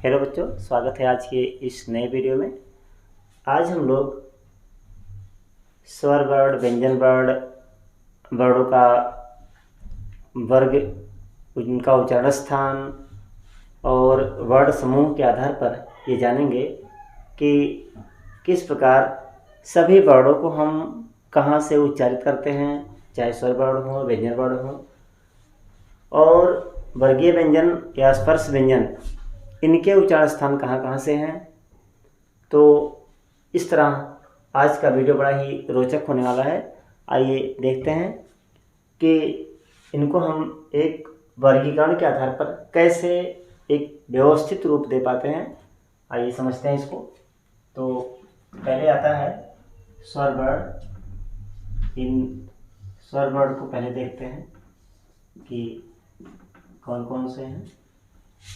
Hello बच्चों, स्वागत है आज के इस नए वीडियो में। आज हम लोग स्वर वर्ण, व्यंजन वर्ण, वर्णों का वर्ग, उनका उच्चारण स्थान और वर्ण समूह के आधार पर ये जानेंगे कि किस प्रकार सभी वर्णों को हम कहाँ से उच्चारित करते हैं, चाहे स्वर वर्ण हो, व्यंजन वर्ण हो, और वर्गीय व्यंजन या स्पर्श व्यंजन, इनके उच्चारण स्थान कहाँ कहाँ से हैं। तो इस तरह आज का वीडियो बड़ा ही रोचक होने वाला है। आइए देखते हैं कि इनको हम एक वर्गीकरण के आधार पर कैसे एक व्यवस्थित रूप दे पाते हैं। आइए समझते हैं इसको। तो पहले आता है स्वर वर्ण। इन स्वर वर्ण को पहले देखते हैं कि कौन कौन से हैं।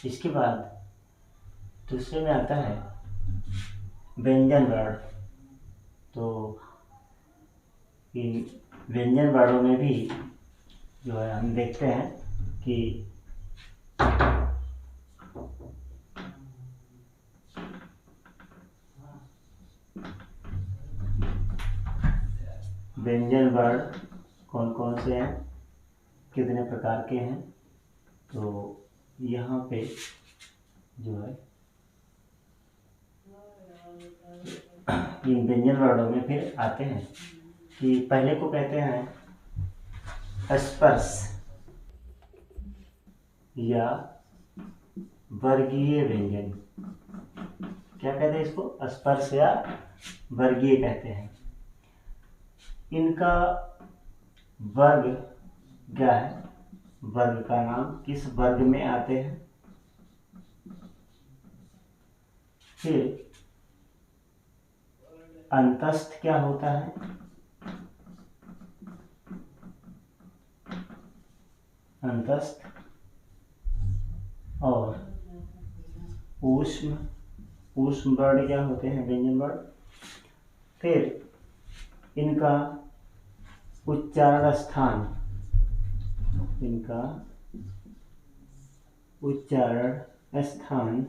इसके बाद दूसरे में आता है व्यंजन वर्ण। तो इन व्यंजन वर्णों में भी जो है हम देखते हैं कि व्यंजन वर्ण कौन कौन से हैं, कितने प्रकार के हैं। तो यहाँ पे जो है इन व्यंजन वर्णों में फिर आते हैं कि पहले को कहते हैं स्पर्श या वर्गीय व्यंजन। क्या कहते हैं इसको? स्पर्श या वर्गीय कहते हैं। इनका वर्ग क्या है? वर्ग का नाम, किस वर्ग में आते हैं। फिर अंतस्थ क्या होता है, अंतस्थ, और ऊष्म, ऊष्म वर्ण क्या होते हैं, व्यंजन वर्ण। फिर इनका उच्चारण स्थान, इनका उच्चारण स्थान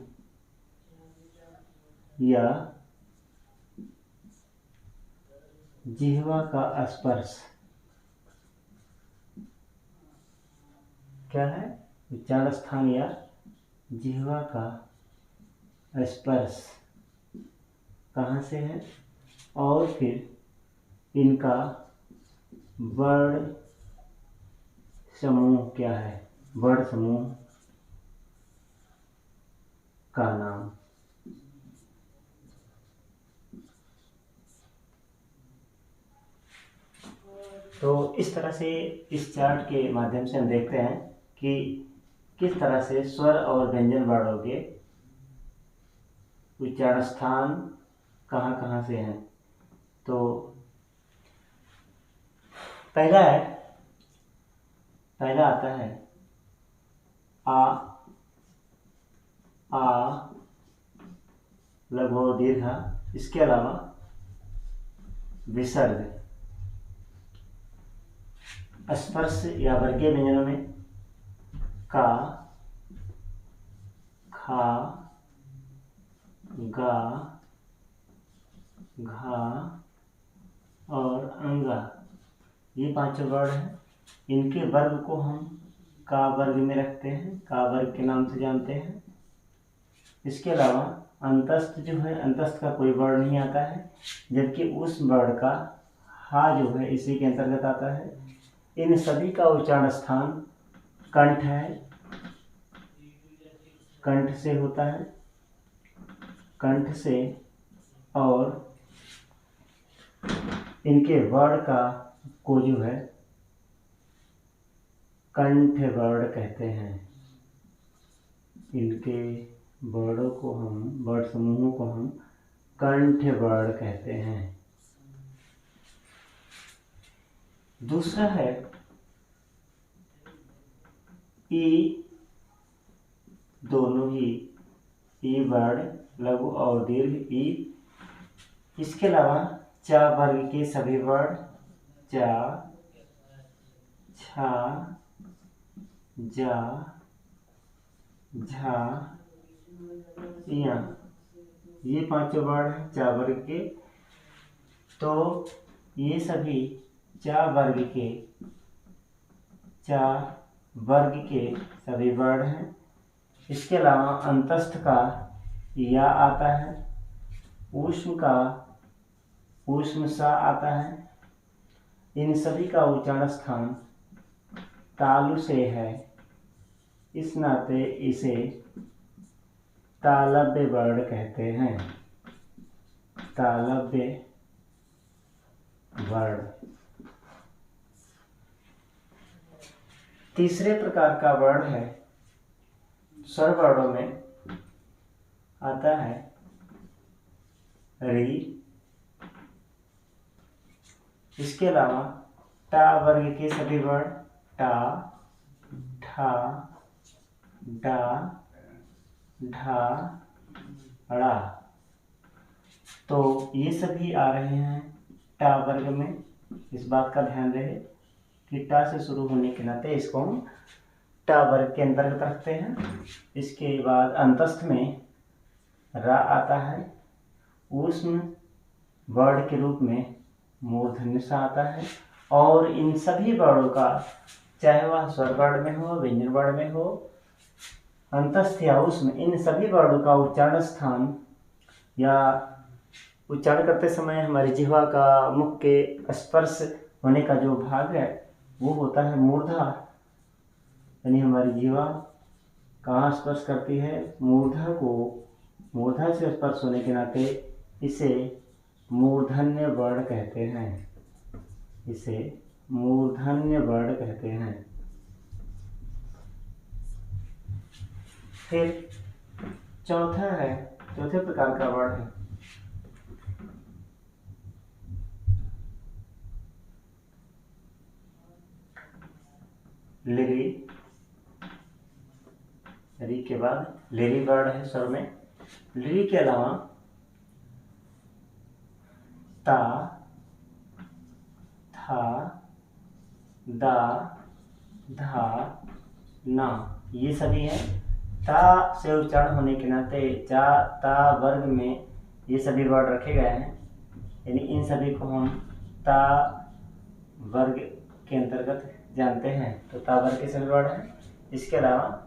या जिह्वा का स्पर्श क्या है? उच्चारण स्थान या जिह्वा का स्पर्श कहाँ से है। और फिर इनका वर्ण समूह क्या है, वर्ण समूह का नाम। तो इस तरह से इस चार्ट के माध्यम से हम देखते हैं कि किस तरह से स्वर और व्यंजन वर्णों के उच्चारण स्थान कहाँ कहाँ से हैं। तो पहला आता है आ, लघु और दीर्घ। इसके अलावा विसर्ग। स्पर्श या वर्गीय व्यंजनों में का, खा, गा, घा और अंगा, ये पांचों वर्ण हैं। इनके वर्ग को हम का वर्ग में रखते हैं, का वर्ग के नाम से जानते हैं। इसके अलावा अंतस्थ जो है, अंतस्थ का कोई वर्ण नहीं आता है, जबकि उस वर्ण का हा जो है इसी के अंतर्गत आता है। इन सभी का उच्चारण स्थान कंठ है, कंठ से होता है, कंठ से। और इनके वर्ण को जो है कंठ वर्ण कहते हैं। इनके वर्णों को हम, वर्ण समूहों को हम कंठ वर्ण कहते हैं। दूसरा है ई, दोनों ही ई वर्ण, लघु और दीर्घ ई। इसके अलावा चा वर्ग के सभी वर्ण, चा, छा, जा, झा, इया, ये पांचों वर्ण हैं चा वर्ग के। तो ये सभी चा वर्ग के सभी वर्ण हैं। इसके अलावा अंतस्थ का या आता है, ऊष्म का ऊष्म सा आता है। इन सभी का उच्चारण स्थान तालु से है, इस नाते इसे तालव्य वर्ण कहते हैं। तालव्य वर्ण। तीसरे प्रकार का वर्ण है, स्वर वर्णों में आता है री। इसके अलावा टा वर्ग के सभी वर्ण टा, ठा, डा, ढा, ड़ा। तो ये सभी आ रहे हैं टा वर्ग में। इस बात का ध्यान रहे कि टा से शुरू होने के नाते इसको हम टा वर्ग के अंतर्गत रखते हैं। इसके बाद अंतस्थ में रा आता है, ऊष्म वर्ण के रूप में मूर्धन्य सा आता है। और इन सभी वर्णों का, चाहे वह स्वर वर्ण में हो, व्यंजन वर्ण में हो, अंतस्थ या ऊष्म, इन सभी वर्णों का उच्चारण स्थान या उच्चारण करते समय हमारी जिह्वा का मुख के स्पर्श होने का जो भाग है वो होता है मूर्धा। यानी हमारी जिह्वा कहाँ स्पर्श करती है? मूर्धा को। मूर्धा से स्पर्श होने के नाते इसे मूर्धन्य वर्ण कहते हैं। इसे मूर्धन्य वर्ण कहते हैं। फिर चौथा है, चौथे प्रकार का वर्ण है लिरी। री के बाद लिरी वर्ण है स्वर में। लिरी के अलावा ता, था, दा, धा, ना, ये सभी हैं। ता से उच्चारण होने के नाते चा ता वर्ग में ये सभी वर्ण रखे गए हैं। यानी इन सभी को हम ता वर्ग के अंतर्गत जानते हैं। तो ता वर्ग के सभी वर्ण हैं। इसके अलावा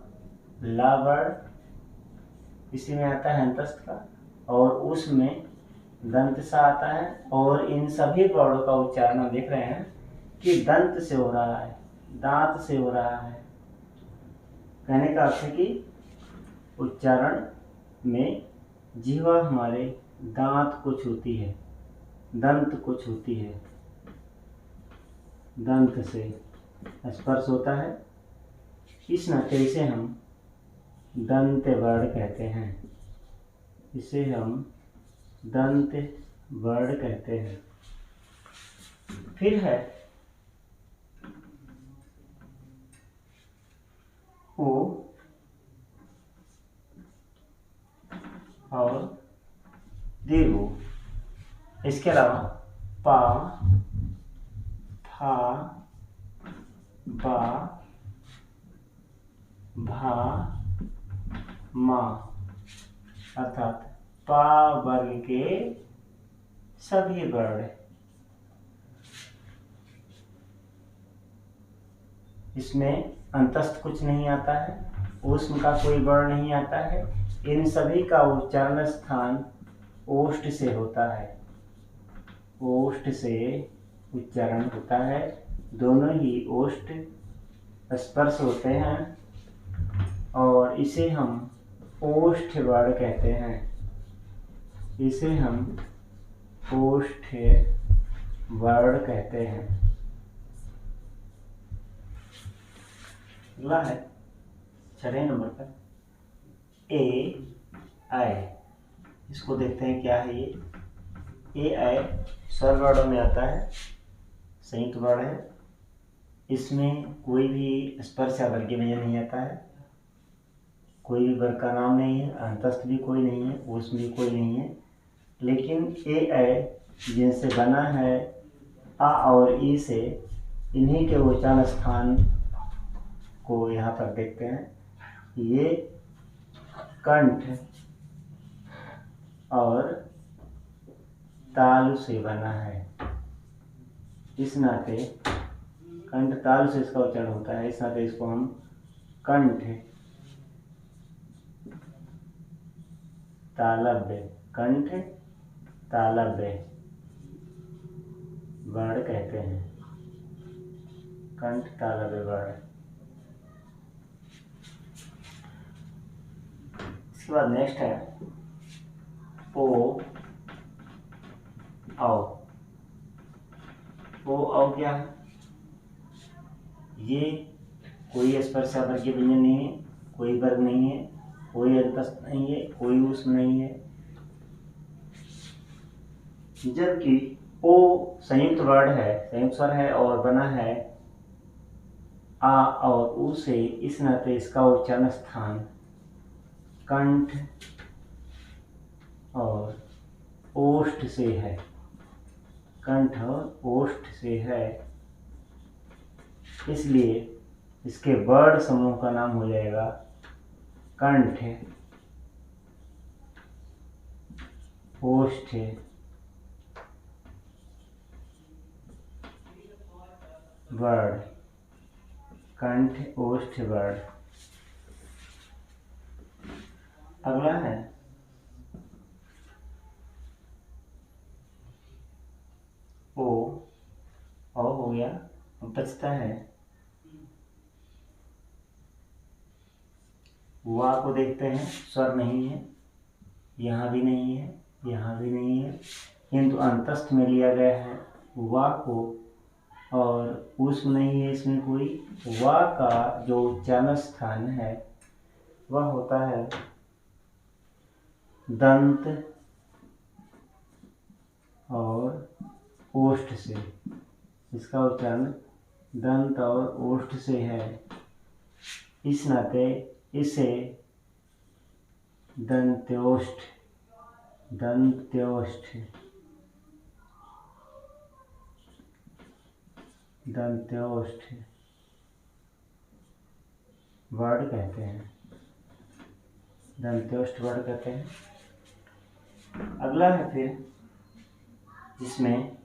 ला वर्ण इसी में आता है अंतस्थ का, और उसमें दंत सा आता है। और इन सभी वर्णों का उच्चारण हम देख रहे हैं कि दंत से हो रहा है, दांत से हो रहा है। कहने का अर्थ है कि उच्चारण में जिह्वा हमारे दांत को छूती है, दंत को छूती है, दंत से स्पर्श होता है। इस नाते इसे हम दंत वर्ण कहते हैं। इसे हम दंत वर्ण कहते हैं। फिर है ओ और दीर्घ। इसके अलावा पा, फा, बा, भा, मा, अर्थात पा वर्ग के सभी वर्ण। इसमें अंतस्थ कुछ नहीं आता है, ऊष्म का कोई वर्ण नहीं आता है। इन सभी का उच्चारण स्थान ओष्ठ से होता है। ओष्ठ से उच्चारण होता है। दोनों ही ओष्ठ स्पर्श होते हैं और इसे हम ओष्ठ वर्ण कहते हैं। इसे हम ओष्ठ वर्ण कहते हैं। अगला है 6 नंबर पर ए आई। इसको देखते हैं क्या है ये। ए आई स्वर वर्णों में आता है, संयुक्त वर्ण है। इसमें कोई भी स्पर्श या वर्गीय व्यंजन नहीं आता है। कोई भी वर्ग का नाम नहीं है, अंतस्थ भी कोई नहीं है, ऊष्म भी कोई नहीं है। लेकिन ए ऐ जिनसे बना है आ और ई से, इन्हीं के उच्चारण स्थान को यहाँ पर देखते हैं। ये कंठ और तालु से बना है। इस नाते कंठ तालु से इसका उच्चारण होता है, इस नाते इसको हम कंठ तालव्य, कंठ तालव्य वर्ण कहते हैं। कंठ तालव्य वर्ण। इसके बाद नेक्स्ट है पो औ। पो औ क्या है? ये कोई स्पर्शावर्गीय व्यंजन नहीं है, कोई वर्ग नहीं है, कोई अंतस्थ नहीं है, कोई ऊष्म नहीं है। जबकि ओ संयुक्त वर्ण है, संयुक्त स्वर है और बना है आ और ऊ से, इस नाते इसका उच्चारण स्थान कंठ और ओष्ठ से है। कंठ और ओष्ठ से है, इसलिए इसके वर्ण समूह का नाम हो जाएगा कंठ ओष्ठ वर्ण। कंठ ओष्ठ वर्ण। अगला है ओ हो गया। अब बचता है वा को देखते हैं, स्वर नहीं है, यहाँ भी नहीं है, यहाँ भी नहीं है, किंतु अंतस्थ में लिया गया है वा को, और ऊष्म नहीं है इसमें कोई। वा का जो उच्चारण स्थान है वह होता है दंत और ओष्ठ से। इसका उच्चारण दंत और ओष्ठ से है, इस नाते इसे दंत्योष्ठ दंत्योष्ठ दंत्योष्ठ वर्ण कहते हैं। दंत्योष्ठ वर्ण कहते हैं। अगला है फिर जिसमें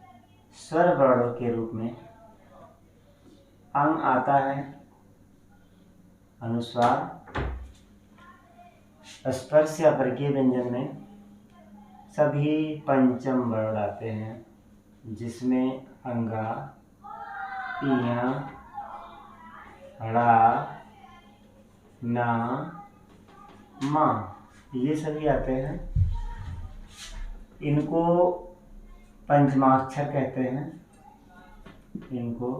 स्वर वर्णों के रूप में अंग आता है अनुस्वार। स्पर्श या वर्गीय व्यंजन में सभी पंचम वर्ण आते हैं, जिसमें अंगा, इया, ड़ा, ना, मा, ये सभी आते हैं। इनको पंचमाक्षर कहते हैं। इनको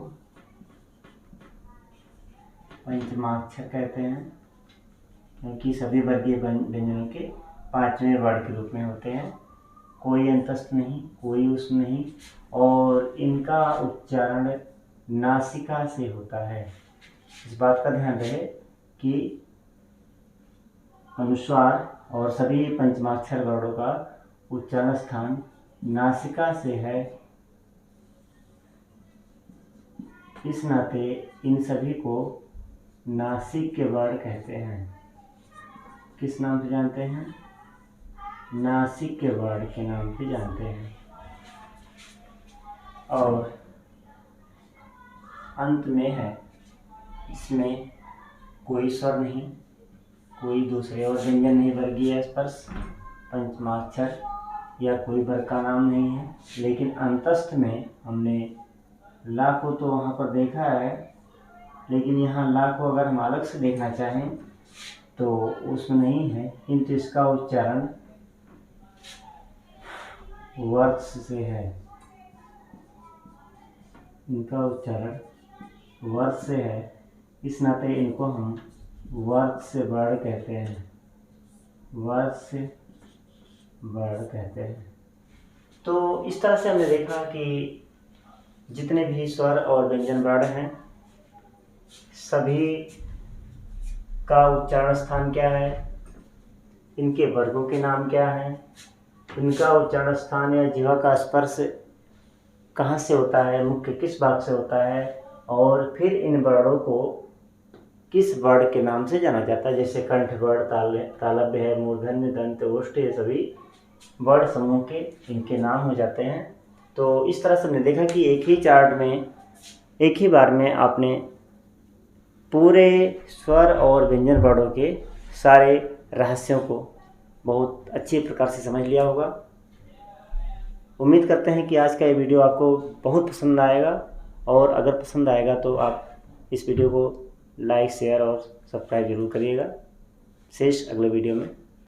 पंचमाक्षर कहते हैं क्योंकि सभी वर्गीय व्यंजनों के पांचवें वर्ण के रूप में होते हैं। कोई अंतस्थ नहीं, कोई ऊष्म नहीं, और इनका उच्चारण नासिका से होता है। इस बात का ध्यान रहे कि अनुस्वार और सभी पंचमाक्षर वर्णों का उच्चारण स्थान नासिका से है, इस नाते इन सभी को नासिक के वर्ण कहते हैं। किस नाम से जानते हैं? नासिक के वर्ण के नाम से जानते हैं। और अंत में है, इसमें कोई स्वर नहीं, कोई दूसरे और व्यंजन नहीं, वर्गीय स्पर्श, पंचमाक्षर या कोई वर्ग का नाम नहीं है। लेकिन अंतस्थ में हमने ला को तो वहाँ पर देखा है, लेकिन यहाँ ला को अगर हम अलग से देखना चाहें तो उसमें नहीं है, किंतु इसका उच्चारण वर्ष से है। इनका उच्चारण वर्ष से है, इस नाते इनको हम वर्ष से वर्ण कहते हैं। वर्ष से वर्ण कहते हैं। तो इस तरह से हमने देखा कि जितने भी स्वर और व्यंजन वर्ण हैं, सभी का उच्चारण स्थान क्या है, इनके वर्गों के नाम क्या हैं, इनका उच्चारण स्थान या जिह्वा का स्पर्श कहाँ से होता है, मुख्य किस भाग से होता है, और फिर इन वर्णों को किस वर्ण के नाम से जाना जाता है। जैसे कंठ वर्ण, तालव्य है, मूर्धन्य, दंत, ओष्ठ, ये सभी वर्ड समूह के इनके नाम हो जाते हैं। तो इस तरह से हमने देखा कि एक ही चार्ट में एक ही बार में आपने पूरे स्वर और व्यंजन वर्णों के सारे रहस्यों को बहुत अच्छे प्रकार से समझ लिया होगा। उम्मीद करते हैं कि आज का ये वीडियो आपको बहुत पसंद आएगा, और अगर पसंद आएगा तो आप इस वीडियो को लाइक, शेयर और सब्सक्राइब जरूर करिएगा। शेष अगले वीडियो में